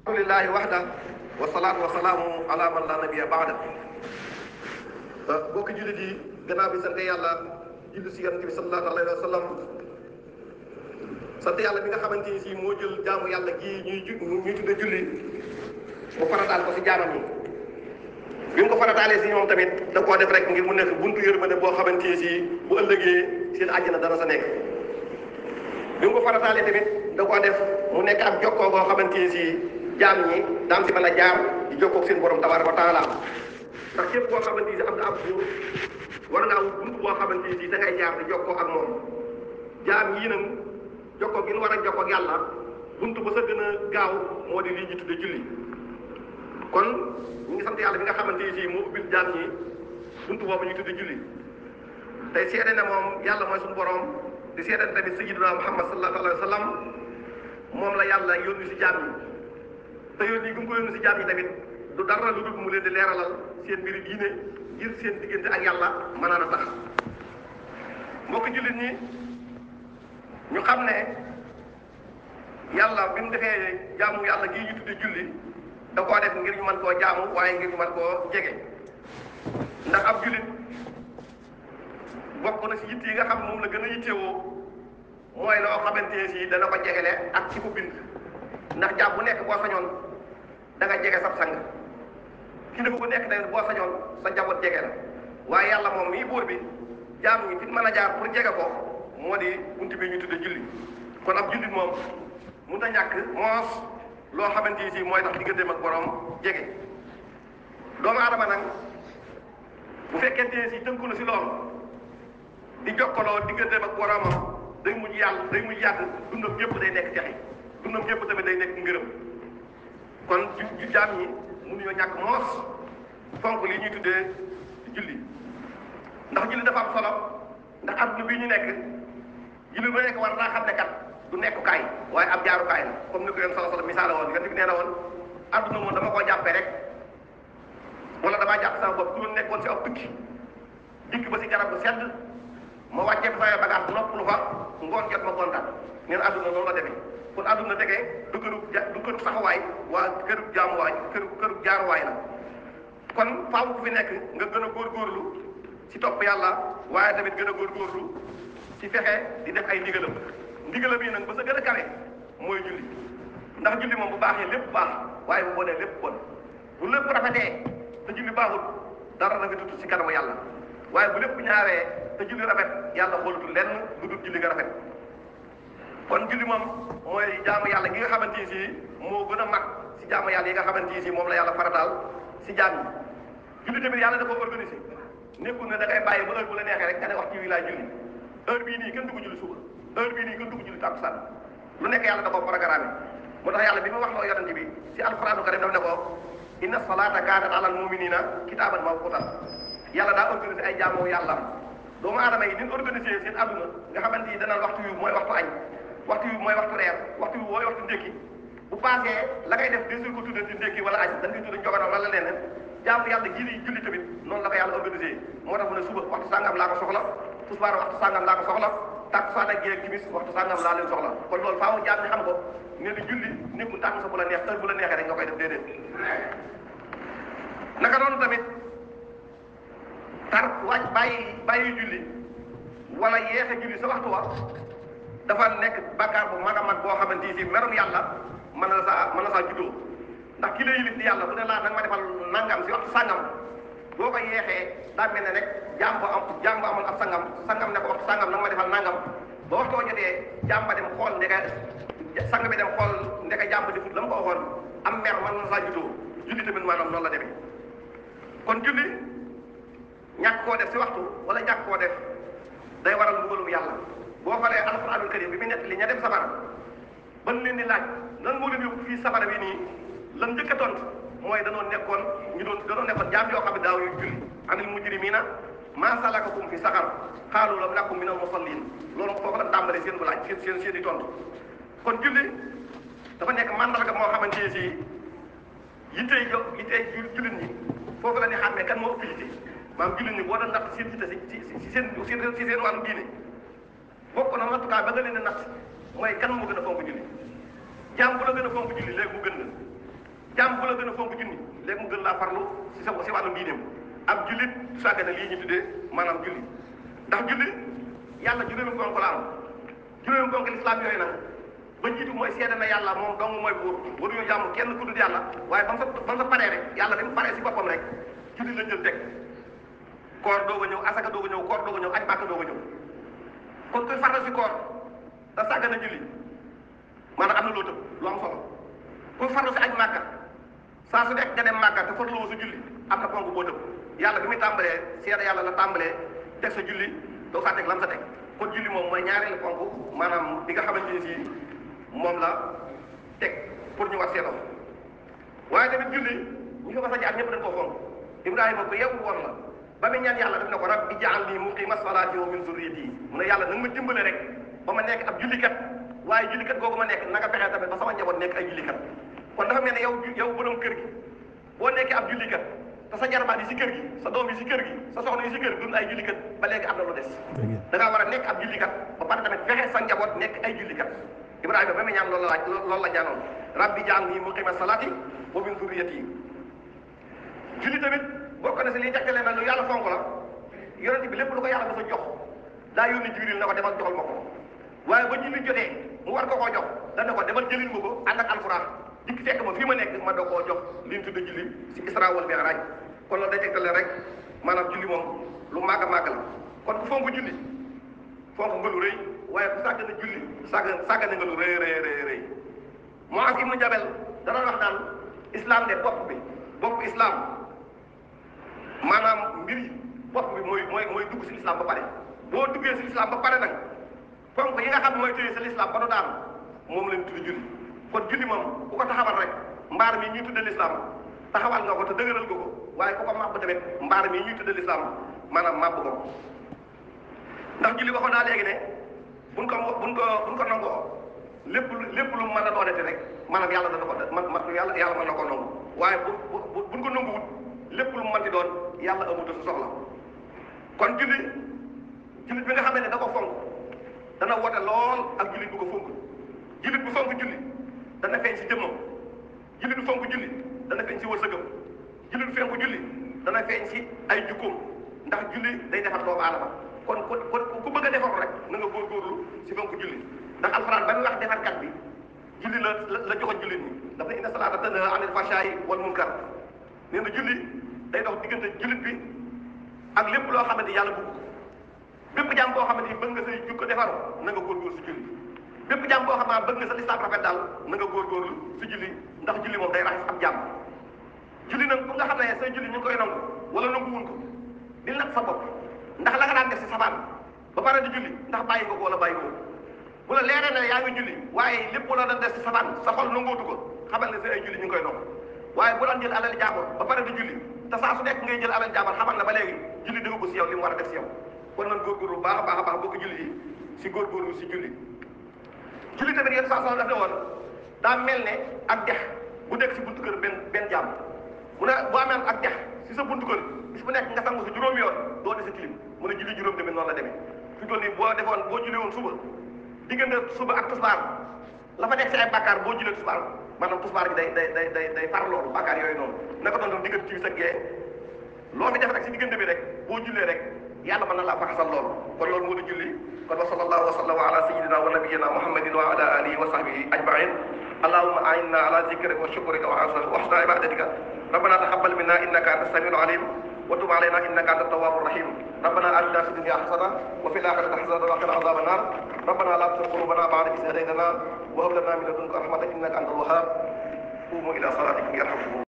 alhamdulillahi waxda wasalaatu wasalaamu ala man la nabiya baada bokki jullit yi gannaaw bi sant yàlla julli si yonent bi sallallahu alayhi wa sallam sant yàlla bi nga xamante ni si moo jël jaamu yàlla gii ñuy tudde julli mu farataal ko si jaamam yi bi mu ko farataalee si ñoom tamit da koo def rek ngir mu nekk buntu yërmande boo xamante ni si bu ëllëgee seen àjjana dana sa nekk bi mu ko farataalee tamit da koo def mu nekk ak jokkoo boo xamante ni si jaam ñi daam si mën a jaar di jokkoo ak seen borom tabaaraka wa taala ndax képp koo xamante ni si am na ab buur war ngaa wut buntu boo xamante ni si da ngay jaar di jokkoo ak moom jaam yii nag jokkoo gi ñu war a jokkoo ak yàlla buntu ba sa gën a gaaw moo di lii ñu tudde julli kon ñu ngi sant yàlla bi nga xamante ni si moo ubbil jaam ñi buntu boobu ñu tudde julli tey seede ne moom yàlla mooy suñu borom di seede ne tamit sayyidina Muhammad sallallahu alayhi wa sallam moom la yàlla yónni si jaam ñi te yónni gi mu ko yónni si jaam ñi tamit du dara lu dul mu leen di leeralal seen mbiri diine ngir seen diggante ak yàlla mën a tax mbokk jullit ñi ñu xam ne yàlla bi mu defee jaamu yàlla gii ñu tudde julli da koo def ngir ñu mën koo jaamu waaye ngir ñu mën koo jege ndax ab jullit bokk na si yitt yi nga xam moom la gën a yittewoo mooy loo xamante ne si dana ko jegele ak ci ko bind ndax jaam bu nekk boo sañoon da nga jege sab sang kilifa bu nekk tamit boo sañoon sa njaboot jege la waaye yàlla moom mii buur bi jaam ñi fi mën a jaar pour jege ko moo di buntu bi ñu tudde julli kon ab jullit moom mun a ñàkk moos loo xamante ni si mooy tax digganteem ak borom jege doomu aadama nag bu fekkente ne si tënku na si loolu di jokkaloo digganteem ak boromam day mujj yàgg dundam yëpp day nekk texe dundam yëpp tamit day nekk ngërëm kon ju jaam ñi mënuñoo ñàkk moos fonk lii ñuy tuddee julli ndax julli dafa am solo ndax adduna bii ñu nekk julli ba nekk war naa xam ne kat du nekkukaay waaye ab jaarukaay la comme ni ko yoon solo misaala woon nga nee na woon adduna moom dama koo jàppee rek wala damaa jàpp sama bopp du nekkoon si ab tukki dikk ba si garab bu sedd ma wàccee fa sama bagage noppalu fa ngoon jot ma kontaan neen adduna noonu la demee kon adduna tegee du këru saxawaay waa këru jaamuwaay këru jaaruwaay la kon faaw ku fi nekk nga gën a góorgóorlu ci topp yàlla waaye tamit gën a góorgóorlu ci fexe di def ay ndigalam yi nag ba sa gën a kawe mooy julli ndax julli moom bu baaxee lépp baax waaye bu bonee lépp bon bu lépp rafetee te julli baaxul dara rafetut ci kanamu yàlla waaye bu lépp ñaawee te julli rafet yàlla xoolatul lenn lu dul julli nga rafet kon julli moom mooy jaamu yàlla gi nga xamante ni si moo gën a mag si jaamu yàlla yi nga xamante ni si moom la yàlla farataal si jaam yi julli tamit yàlla da ko organisé nekkul ne da ngay bàyyi ba heure bu la neexee rek nga ne waxtu wi laay julli heure bii nii kenn du ko julli suba heure bii nii kenn du ko julli takkusaan lu nekk yàlla da ko programme moo tax yàlla bi mu wax loo yonent bi si alxuraanu karim daf ne ko inna salaata kaanat alal muminina kitaaban mawquutan yàlla daa organisé ay jaamu yàlla doomu aadama yi ni organisé seen adduna nga xamante ni dana waxtu wi mooy waxtu añ waxtu wi mooy waxtu reer waxtu wi mooy waxtu ndékki bu paasee la ngay def desul ko tudde ci ndékki wala añ dañ koy tudde njoganaw wala leneen jaamu yàlla gii di julli tamit noonu la ko yàlla organisé moo tax mu ne suba waxtu sàngam laa ko soxla tisbaar waxtu sàngam laa ko soxla takkusaan ak géej timis waxtu sàngam laa leen soxla kon loolu faaw jaam ñi xam ko ne di julli nekkul tànn sa bu la neex heure bu la neexee rek nga koy def déedéet naka noonu tamit bàyyi julli wala yeexe julli sa waxtu wa dafa nekk bàkkaar bu mag a mag boo xamante ni si merum yàlla mën na saa juddoo ndax ki la yilif di yàlla bu ne laa nanga ma defal nangam si waxtu sàngam boo ko yeexee daa mel ne rek jaam bu amoon ab sangam ne ko waxtu sàngam nanga ma defal nangam ba waxtu woo jotee jaam ba dem xool ndeka sang bi dem xool ndeka jaam ba defut la mu ko waxoon am mer mën na saa juddoo julli tamit maanaam noonu la demee kon julli ñàkk koo def si waxtu wala ñàkk koo def day waral mbugalum yàlla boo xoolee alxuraanul karim bi mu nekk li ña dem safara ban leen di laaj lan moo leen yóbbu fii safara bi nii lan njëkk a tontu mooy danoo nekkoon jaam yoo xam ne daaw yu julli anil mujrimiina maa salakakum fi saqar qaalu lam naku minal musallin loolu foofu la tàmbalee seen bu laaj seen i tontu kon julli dafa nekk mandarga moo xamante ne si yittey jullit ñi foofu la ni xàmmee kan moo ëpp yitte maanaam jullit ñi boo doon natt seen yitte si seen wàllu diine bokk na nattukaay ba nga leen di natt mooy kan moo gën a fonk julli jaam bu la gën a fonk julli léegi mu gën la jàmm bu la gën a fonk junni léegi mu gën laa farlu si wàllu diineem ab jullit sàggane lii ñu tuddee maanaam julli ndax julli yàlla juróomi ponk la am juróomi ponk lislaam yooyu nag ba jiitu mooy seede na yàlla moom dong mooy buur waruñu jàmm kenn ku dul yàlla waaye ba mu sa paree rek yàlla bi mu paree si boppam rek julli la jël teg koor doog a ñëw asaka doog a ñëw koor doog a ñëw aj màkka doog a ñëw kon kuy farlu si koor te sàggane julli maanaam am na loo tëb lu am solo kuy farlu si aj màkka saa su nekk nga dem màkka te farluwoo sa julli am na ponk boo tëb yàlla bi muy tàmbalee seede yàlla la tàmbalee teg sa julli doo saa teg lam sa teg kon julli moom mooy ñaareelu ponk maanaam bi nga xamante ni si moom la teg pour ñu war seetoo waaye tamit julli ñi ko mas a jaar ñëpp dañ koo fonk Ibrahima ko yeewu woon la ba muy ñaan yàlla def na ko rabbi ij'alni muqima salaati wa min zurriyati mu ne yàlla na nga ma dimbale rek ba ma nekk ab jullikat waaye jullikat googu ma nekk na nga fexee tamit ba sama njaboot nekk ay jullikat kon dafa mel ne yow borom kër gi boo nekkee ab jullikat te sa jarbaat yi si kër gi sa doom yi si kër gi sa soxna yi si kër gi dun ay jullikat ba léegi am na lu des da ngaa war a nekk ab jullikat ba pare tamit fexe sa njaboot nekk ay jullikat Ibrahima ba muy ñaan loolu la ñaanoon rabbi ij'alni muqima salaati wa min zurriyati julli tamit bokk na si liy tegtale na lu yàlla fonk la yonent bi lépp lu ko yàlla dafa jox daa yónni Jibril na ko demal joxal ma ko waaye ba julli jotee mu war ko koo jox dana ko demal jëlil ma ko ànd ak alxuraan dikk fekk ma fii ma nekk ma doo koo jox li ñu tudde julli si Isra wal Mi'raj kon loolu day tegtale rek maanaam julli moom lu màgg a màgg la kon ku fonk julli fonk nga lu rëy waaye ku sàgg na julli sàggane nga lu rëy Muaz ibnu Jabal dana wax naan islam de bopp islam maanaam mbir yi bopp bi mooy dugg si l'islam ba pare boo duggee si l'islam ba pare nag fonk yi nga xam mooy téye si l'islam ba du daanu moom lañ tudd julli kon julli moom ku ko taxawal rek mbaar mi ñuy tudde l'islam taxawal nga ko te dëgëral nga ko waaye ku ko màbb tamit mbaar mi ñuy tudde l'islam maanaam màbb nga ko ndax julli waxoon naa léegi ne buñ ko nangoo lépp lu mën a doonete rek maanaam yàlla dana ko yàlla mën na ko nangu waaye buñ ko nanguwut lépp lu mu mënti doon yàlla amut sa soxla kon jullit bi nga xamee ne da ko fonk dana wote lool ak jullit bu ko fonk jullit bu fonk julli dana feeñ si jëmmam jullit bu fonk julli dana feeñ si wërsëgam jullit bu fonk julli dana feeñ si ay jukkoom ndax julli day defar doomu aadama kon ku bëgg a defaru rek na nga góorgóorlu si fonk julli ndax alxuraan ba muy wax defarkat bi julli la joxoon jullit ñi dafa ne inna salaata tanhaa anil fahshaa'i wal munkar nee na julli day dox diggante jullit bi ak lépp loo xamante yàlla bëgg ko bépp jàmm boo xamante ni bëgg nga say jukko defaru na nga góorgóorlu si julli bépp jàmm boo xam ne bëgg nga sa lislaam rafet daal na nga góorgóorlu si julli ndax julli moom day raxas ab jàmm julli nag bu nga xam ne say julli ñu ngi koy nangu wala nanguwuñ ko di nag sa bopp ndax la nga daan def si sabaan ba pare di julli ndax bàyyi ko wala bàyyi ko bu la leeree ne yaa ngi julli waaye lépp la daan def si sabaan sa xol nangootu ko xamal ne sa ay julli ñu ngi koy nangu waaye bu daan jël alal jaambur ba pare di julli te saa su nekk ngay jël alal jaambur xamal na ba léegi julli dëgg ko si yow li mu war a def si yow kon nan góorgóorlu baax a baax bokk julli yi si góorgóorlu si julli tamit yéen saa daf ne woon daa mel ne ak dex bu nekk si buntu kër benn jàmm mu ne boo amee ak dex si sa buntu kër bis bu nekk nga sangu si juróomi yoon doo dese tilim mu ne julli juróom tamit noonu la demee fi toll nii boo julli woon suba diggante suba ak tisbaar la fa nekk si ay bàkkaar boo jullee tisbaar maanaam tisbaar bi day far loolu bàkkaar yooyu noonu naka doon diggante ci sa gee loo fi def rek si diggante bi rek boo jullee rek yàlla mën na laa faxasal loolu kon loolu moo di julli kon wa sallallahu wa sallam ala sayyidina wa nabiyyina muhammadin wa ala alihi wa sahbihi ajmain allahumma a'inna ala zikrika wa shukrika wa husni ibadatika rabbana taqabbal minna innaka antas samiul alim wa tub alayna innaka antat tawwabur rahim rabbana atina fid dunya hasanatan wa fil akhirati hasanatan wa qina adhaban nar rabbana la tuzigh qulubana ba'da idh hadaytana wa hab lana min ladunka rahmatan innaka antal wahhab qumu ila salatikum yarhamkum